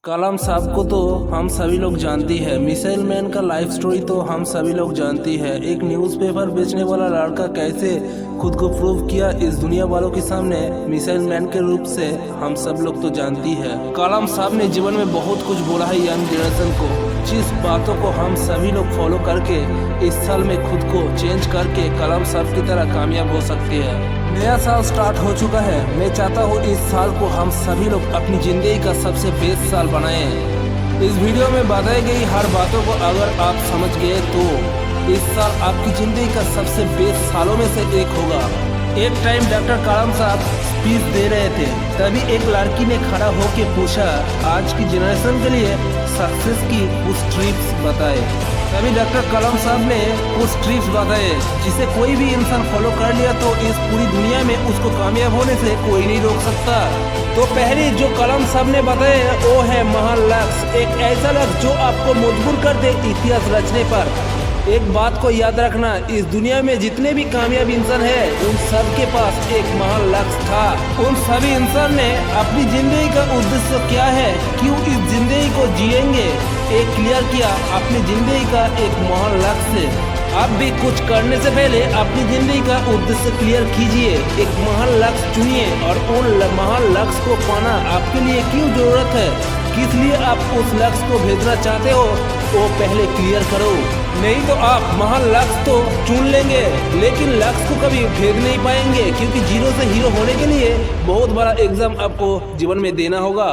कलाम साहब को तो हम सभी लोग जानती है। मिसाइल मैन का लाइफ स्टोरी तो हम सभी लोग जानती है। एक न्यूज़पेपर बेचने वाला लड़का कैसे खुद को प्रूव किया इस दुनिया वालों के सामने मिसाइल मैन के रूप से हम सब लोग तो जानती है। कलाम साहब ने जीवन में बहुत कुछ बोला है यंग जनरेशन को, जिस बातों को हम सभी लोग फॉलो करके इस साल में खुद को चेंज करके कलाम साहब की तरह कामयाब हो सकती है। नया साल स्टार्ट हो चुका है। मैं चाहता हूँ इस साल को हम सभी लोग अपनी जिंदगी का सबसे बेस्ट साल बनाएं। इस वीडियो में बताई गई हर बातों को अगर आप समझ गए तो इस साल आपकी जिंदगी का सबसे बेस्ट सालों में से एक होगा। एक टाइम डॉक्टर कलाम साहब स्पीच दे रहे थे, तभी एक लड़की ने खड़ा होकर पूछा, आज की जनरेशन के लिए सक्सेस की कुछ ट्रिप्स बताए। तभी डॉक्टर कलाम साहब ने कुछ ट्रिप्स बताए जिसे कोई भी इंसान फॉलो कर लिया तो इस पूरी दुनिया में उसको कामयाब होने से कोई नहीं रोक सकता। तो पहले जो कलाम साहब ने बताए वो है महान लक्ष्य। एक ऐसा लक्ष्य जो आपको मजबूर कर दे इतिहास रचने पर। एक बात को याद रखना, इस दुनिया में जितने भी कामयाब इंसान हैं, उन सब के पास एक महान लक्ष्य था। उन सभी इंसान ने अपनी जिंदगी का उद्देश्य क्या है, क्यों इस जिंदगी को जिएंगे, एक क्लियर किया अपनी जिंदगी का एक महान लक्ष्य। आप भी कुछ करने से पहले अपनी जिंदगी का उद्देश्य क्लियर कीजिए, एक महान लक्ष्य चुनिए और उन महान लक्ष्य को पाना आपके लिए क्यों जरूरत है, किस लिए आप उस लक्ष्य को भेजना चाहते हो, वो पहले क्लियर करो। नहीं तो आप महान लक्ष्य तो चुन लेंगे लेकिन लक्ष्य को कभी भेद नहीं पाएंगे, क्योंकि जीरो से हीरो होने के लिए बहुत बड़ा एग्जाम आपको जीवन में देना होगा।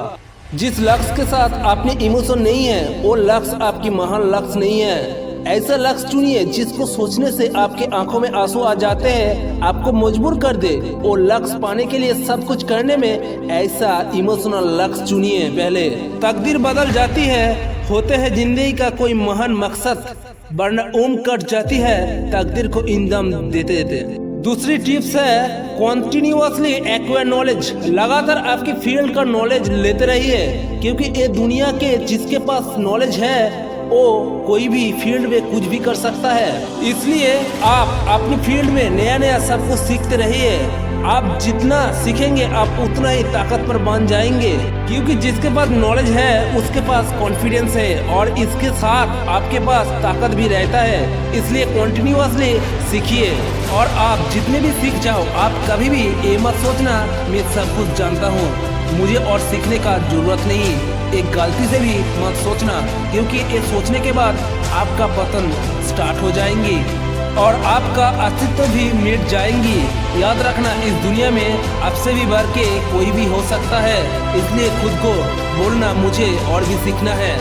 जिस लक्ष्य के साथ आपने इमोशन नहीं है वो लक्ष्य आपकी महान लक्ष्य नहीं है। ऐसा लक्ष्य चुनिए जिसको सोचने से आपके आंखों में आंसू आ जाते हैं, आपको मजबूर कर दे। वो लक्ष्य पाने के लिए सब कुछ करने में ऐसा इमोशनल लक्ष्य चुनिए। पहले तकदीर बदल जाती है, होते हैं जिंदगी का कोई महान मकसद, वरना उम्र कट जाती है तकदीर को इंजाम देते देते। दूसरी टिप्स है कॉन्टिन्यूअसली एक्वायर नॉलेज। लगातार आपकी फील्ड का नॉलेज लेते रहिए, क्योंकि ये दुनिया के जिसके पास नॉलेज है वो कोई भी फील्ड में कुछ भी कर सकता है। इसलिए आप अपनी फील्ड में नया नया सब कुछ सीखते रहिए। आप जितना सीखेंगे आप उतना ही ताकतवर बन जाएंगे, क्योंकि जिसके पास नॉलेज है उसके पास कॉन्फिडेंस है और इसके साथ आपके पास ताकत भी रहता है। इसलिए कंटिन्यूअसली सीखिए और आप जितने भी सीख जाओ, आप कभी भी ये मत सोचना मैं सब कुछ जानता हूँ, मुझे और सीखने का जरूरत नहीं। एक गलती से भी मत सोचना, क्योंकि ये सोचने के बाद आपका पतन स्टार्ट हो जाएंगी और आपका अस्तित्व भी मिट जाएंगी। याद रखना, इस दुनिया में आपसे भी बढ़ के कोई भी हो सकता है। इसलिए खुद को बोलना मुझे और भी सीखना है।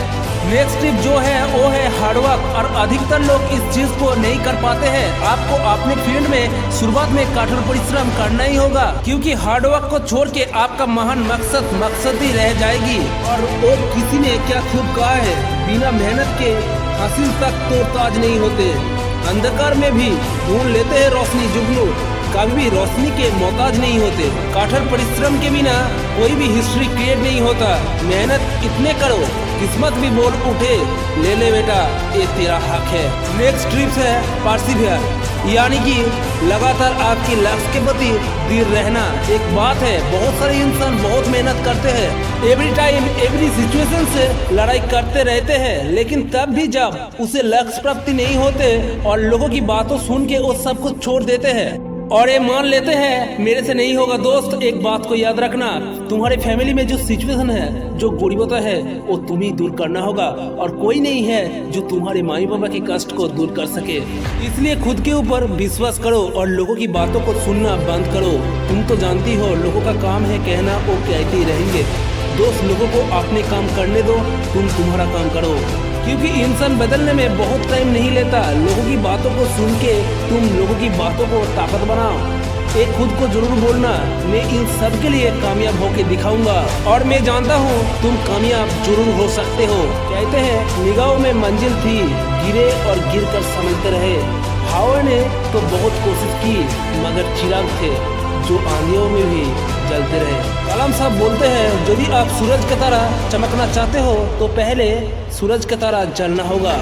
नेक्स्ट टिप जो है वो है हार्डवर्क, और अधिकतर लोग इस चीज को नहीं कर पाते हैं। आपको अपने फील्ड में शुरुआत में कठोर परिश्रम करना ही होगा, क्योंकि हार्डवर्क को छोड़ के आपका महान मकसद ही रह जाएगी। और वो किसी ने क्या खूब कहा है, बिना मेहनत के हासिल तक तो ताज नहीं होते। अंधकार में भी ढूंढ लेते हैं रोशनी, जुगनू कभी भी रोशनी के मोहताज नहीं होते। कठोर परिश्रम के बिना कोई भी हिस्ट्री क्रिएट नहीं होता। मेहनत इतने करो किस्मत भी बोल उठे, ले ले बेटा ये तेरा हक है। नेक्स्ट ट्रिप्स है परसिवियर, यानी कि लगातार आपकी लक्ष्य के प्रति दृढ़ रहना। एक बात है, बहुत सारे इंसान बहुत मेहनत करते हैं, एवरी टाइम एवरी सिचुएशन से लड़ाई करते रहते हैं, लेकिन तब भी जब उसे लक्ष्य प्राप्ति नहीं होते और लोगों की बातों सुन के वो सब कुछ छोड़ देते हैं और ये मान लेते हैं मेरे से नहीं होगा। दोस्त एक बात को याद रखना, तुम्हारे फैमिली में जो सिचुएशन है, जो गरीबता है, वो तुम्हें दूर करना होगा और कोई नहीं है जो तुम्हारे माई बाबा के कष्ट को दूर कर सके। इसलिए खुद के ऊपर विश्वास करो और लोगों की बातों को सुनना बंद करो। तुम तो जानती हो लोगों का काम है कहना, वो कहते ही रहेंगे। दोस्त लोगों को अपने काम करने दो, तुम तुम्हारा काम करो, क्योंकि इंसान बदलने में बहुत टाइम नहीं लेता। लोगों की बातों को सुन के तुम लोगों की बातों को ताकत बनाओ। एक खुद को जरूर बोलना, मैं इन सब के लिए कामयाब होके दिखाऊंगा और मैं जानता हूँ तुम कामयाब जरूर हो सकते हो। कहते हैं निगाहों में मंजिल थी, गिरे और गिर कर समझते रहे। हवा ने तो बहुत कोशिश की मगर चिराग थे जो आंधियों में भी जलते रहे। कलाम साहब बोलते हैं, यदि आप सूरज की तरह चमकना चाहते हो तो पहले सूरज की तरह जलना होगा।